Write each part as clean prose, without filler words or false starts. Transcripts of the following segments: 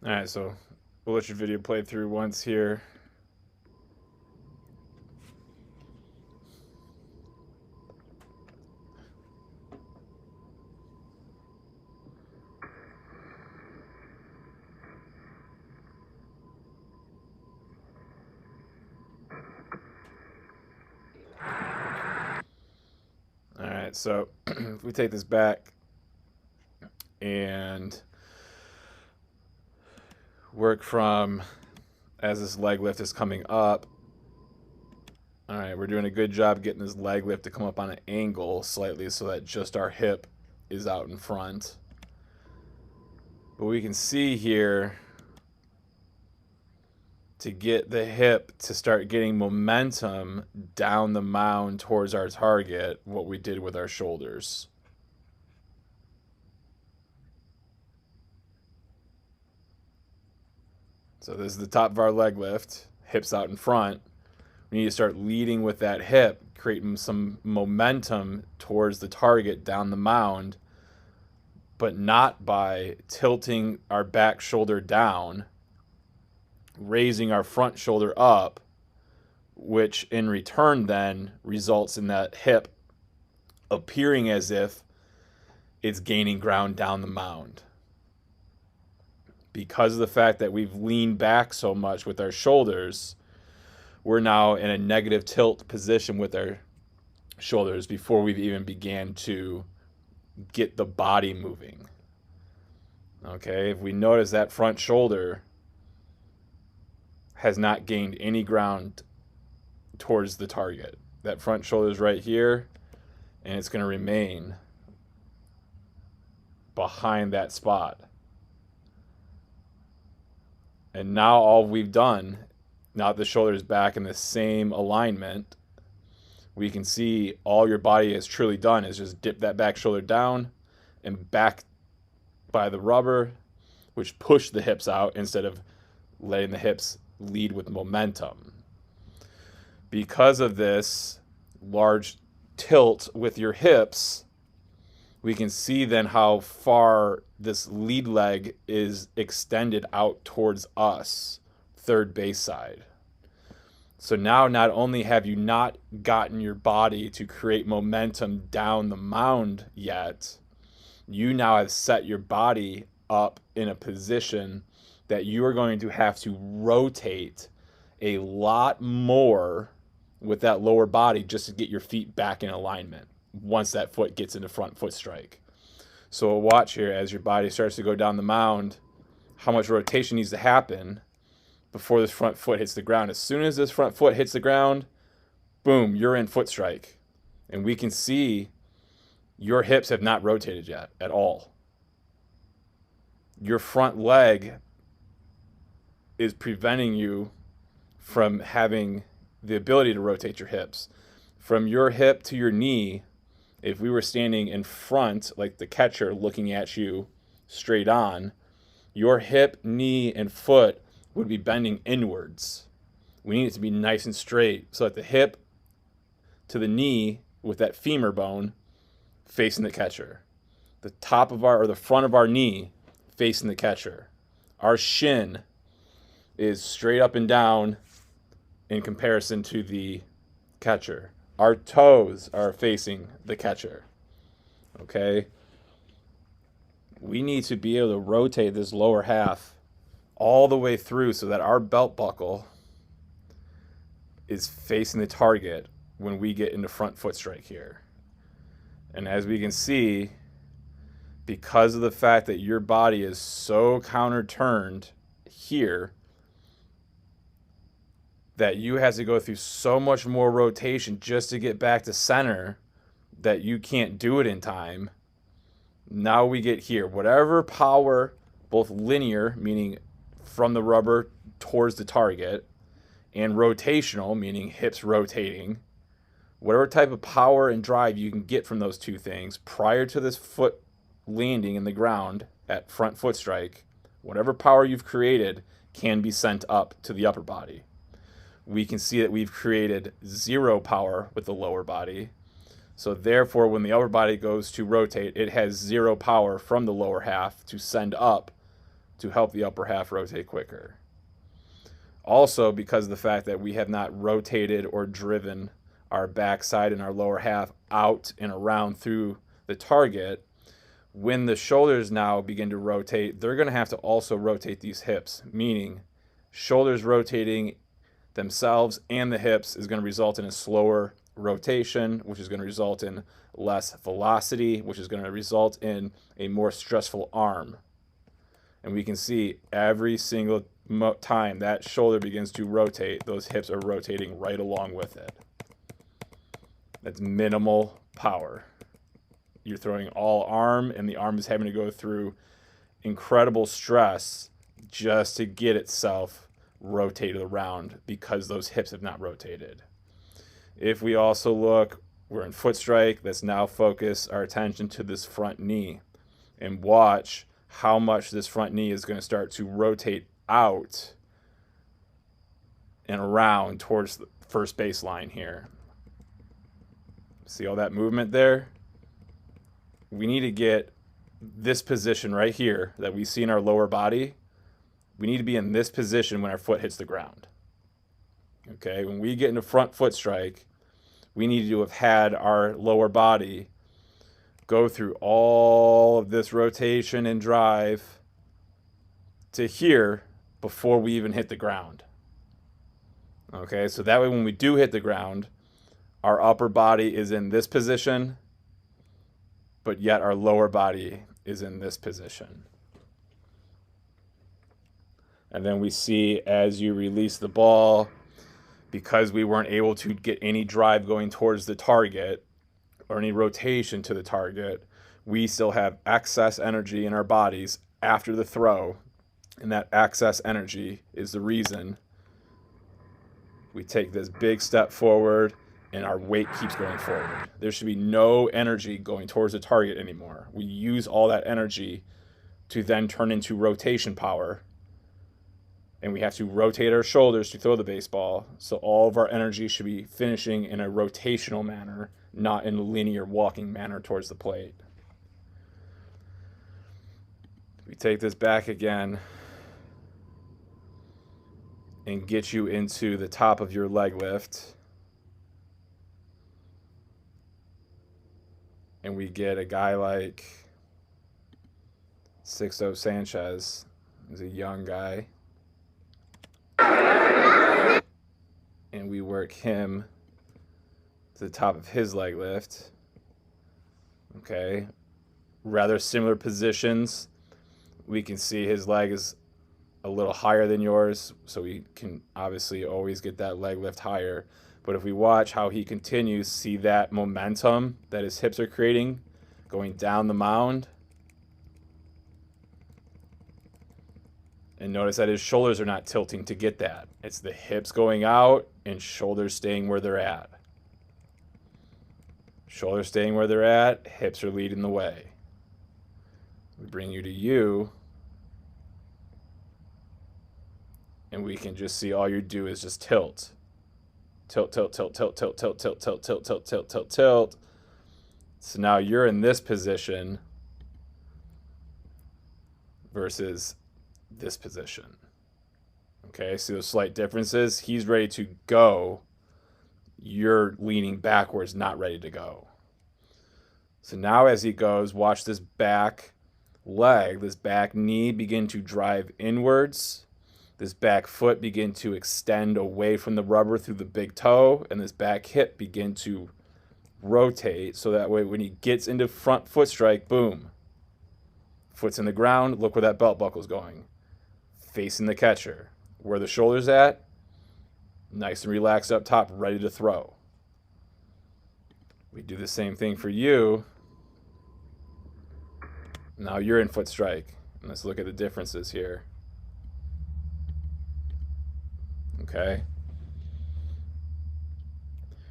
Alright, so we'll let your video play through once here. Alright, so if we take this back and work from as this leg lift is coming up. Alright, we're doing a good job getting this leg lift to come up on an angle slightly so that just our hip is out in front. But we can see here, to get the hip to start getting momentum down the mound towards our target, what we did with our shoulders. So this is the top of our leg lift, hips out in front. We need to start leading with that hip, creating some momentum towards the target down the mound, but not by tilting our back shoulder down, raising our front shoulder up, which in return then results in that hip appearing as if it's gaining ground down the mound. Because of the fact that we've leaned back so much with our shoulders, we're now in a negative tilt position with our shoulders before we've even began to get the body moving. Okay, if we notice that front shoulder has not gained any ground towards the target. That front shoulder is right here, and it's going to remain behind that spot. And now all we've done, now that the shoulder is back in the same alignment, we can see all your body has truly done is just dip that back shoulder down and back by the rubber, which pushed the hips out instead of letting the hips lead with momentum. Because of this large tilt with your hips, we can see then how far this lead leg is extended out towards us, third base side. So now not only have you not gotten your body to create momentum down the mound yet, you now have set your body up in a position that you are going to have to rotate a lot more with that lower body just to get your feet back in alignment once that foot gets into front foot strike. So watch here as your body starts to go down the mound, how much rotation needs to happen before this front foot hits the ground. As soon as this front foot hits the ground, boom, you're in foot strike. And we can see your hips have not rotated yet at all. Your front leg is preventing you from having the ability to rotate your hips. From your hip to your knee, if we were standing in front, like the catcher looking at you straight on, your hip, knee, and foot would be bending inwards. We need it to be nice and straight so that the hip to the knee with that femur bone facing the catcher. The top of our, or the front of our knee facing the catcher. Our shin is straight up and down in comparison to the catcher. Our toes are facing the catcher. Okay? We need to be able to rotate this lower half all the way through so that our belt buckle is facing the target when we get into front foot strike here. And as we can see, because of the fact that your body is so counter-turned here, that you have to go through so much more rotation just to get back to center that you can't do it in time. Now we get here. Whatever power, both linear, meaning from the rubber towards the target, and rotational, meaning hips rotating, whatever type of power and drive you can get from those two things prior to this foot landing in the ground at front foot strike, whatever power you've created can be sent up to the upper body. We can see that we've created zero power with the lower body. So therefore, when the upper body goes to rotate, it has zero power from the lower half to send up to help the upper half rotate quicker. Also, because of the fact that we have not rotated or driven our backside and our lower half out and around through the target, when the shoulders now begin to rotate, they're going to have to also rotate these hips, meaning shoulders rotating themselves and the hips is going to result in a slower rotation, which is going to result in less velocity, which is going to result in a more stressful arm. And we can see every single time that shoulder begins to rotate, those hips are rotating right along with it. That's minimal power. You're throwing all arm, and the arm is having to go through incredible stress just to get itself rotated around because those hips have not rotated. If we also look, we're in foot strike. Let's now focus our attention to this front knee and watch how much this front knee is going to start to rotate out and around towards the first baseline here. See all that movement there? We need to get this position right here that we see in our lower body. We need to be in this position when our foot hits the ground. Okay, when we get into front foot strike, we need to have had our lower body go through all of this rotation and drive to here before we even hit the ground. Okay, so that way when we do hit the ground, our upper body is in this position, but yet our lower body is in this position. And then we see as you release the ball, because we weren't able to get any drive going towards the target or any rotation to the target, we still have excess energy in our bodies after the throw. And that excess energy is the reason we take this big step forward and our weight keeps going forward. There should be no energy going towards the target anymore. We use all that energy to then turn into rotation power. And we have to rotate our shoulders to throw the baseball. So all of our energy should be finishing in a rotational manner, not in a linear walking manner towards the plate. We take this back again and get you into the top of your leg lift. And we get a guy like Sixto Sanchez. He's a young guy. And we work him to the top of his leg lift. Okay. Rather similar positions. We can see his leg is a little higher than yours, so we can obviously always get that leg lift higher. But if we watch how he continues, see that momentum that his hips are creating going down the mound. And notice that his shoulders are not tilting to get that. It's the hips going out and shoulders staying where they're at. Shoulders staying where they're at, hips are leading the way. We bring you to you. And we can just see all you do is just tilt. Tilt, tilt, tilt, tilt, tilt, tilt, tilt, tilt, tilt, tilt, tilt, tilt, tilt. So now you're in this position versus this position. Okay, see those slight differences? He's ready to go. You're leaning backwards, not ready to go. So now as he goes, watch this back leg, this back knee begin to drive inwards. This back foot begin to extend away from the rubber through the big toe, and this back hip begin to rotate, so that way when he gets into front foot strike, boom. Foot's in the ground, look where that belt buckle's going. Facing the catcher. Where the shoulder's at, nice and relaxed up top, ready to throw. We do the same thing for you. Now you're in foot strike. And let's look at the differences here. Okay.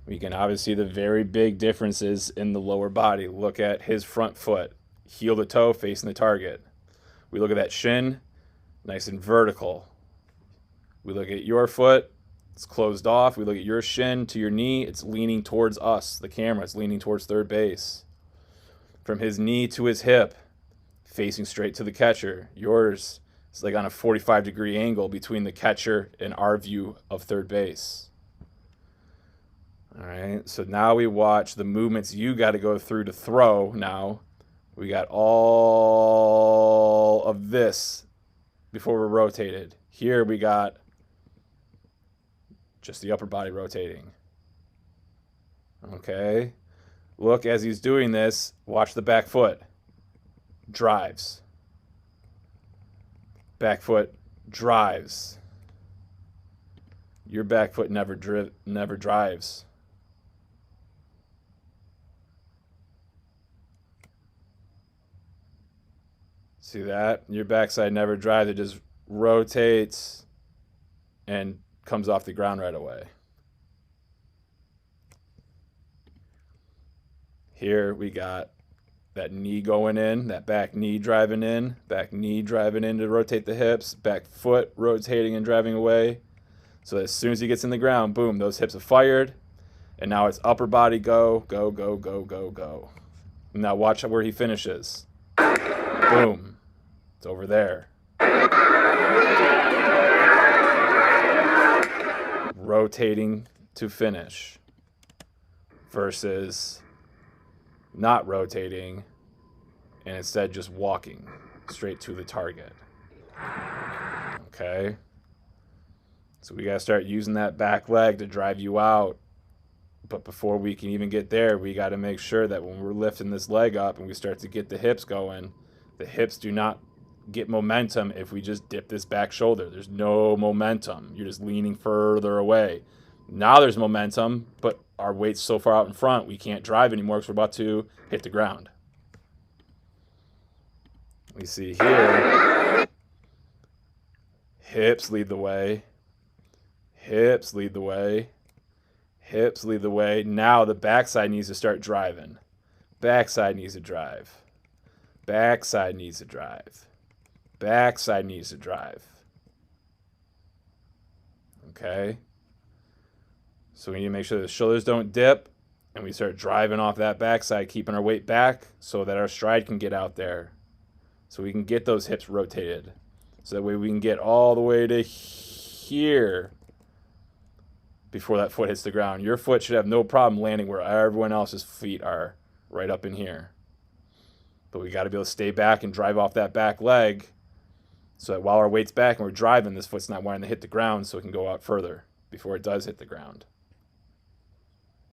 We can obviously see the very big differences in the lower body. Look at his front foot, heel to toe, facing the target. We look at that shin, nice and vertical. We look at your foot, it's closed off. We look at your shin to your knee, it's leaning towards us, the camera, it's leaning towards third base. From his knee to his hip, facing straight to the catcher. Yours It's like on a 45-degree angle between the catcher and our view of third base. All right, so now we watch the movements you got to go through to throw now. We got all of this before we're rotated. Here we got just the upper body rotating. Okay. Look, as he's doing this, watch the back foot. Drives. Back foot drives. Your back foot never drives. See that? Your backside never drives. It just rotates and comes off the ground right away. Here we got that knee going in, that back knee driving in to rotate the hips, back foot rotating and driving away. So as soon as he gets in the ground, boom, those hips are fired. And now it's upper body go, go, go, go, go, go. Now watch where he finishes. Boom. It's over there. Rotating to finish versus not rotating and instead just walking straight to the target. Okay? So we got to start using that back leg to drive you out. But before we can even get there, we got to make sure that when we're lifting this leg up and we start to get the hips going, the hips do not get momentum if we just dip this back shoulder. There's no momentum. You're just leaning further away. Now there's momentum, but our weight's so far out in front, we can't drive anymore because we're about to hit the ground. We see here, hips lead the way. Hips lead the way. Hips lead the way. Now the backside needs to start driving. Backside needs to drive. Backside needs to drive. Backside needs to drive. Okay? So we need to make sure the shoulders don't dip and we start driving off that backside, keeping our weight back so that our stride can get out there. So we can get those hips rotated. So that way we can get all the way to here before that foot hits the ground. Your foot should have no problem landing where everyone else's feet are, right up in here. But we got to be able to stay back and drive off that back leg so that while our weight's back and we're driving, this foot's not wanting to hit the ground so it can go out further before it does hit the ground.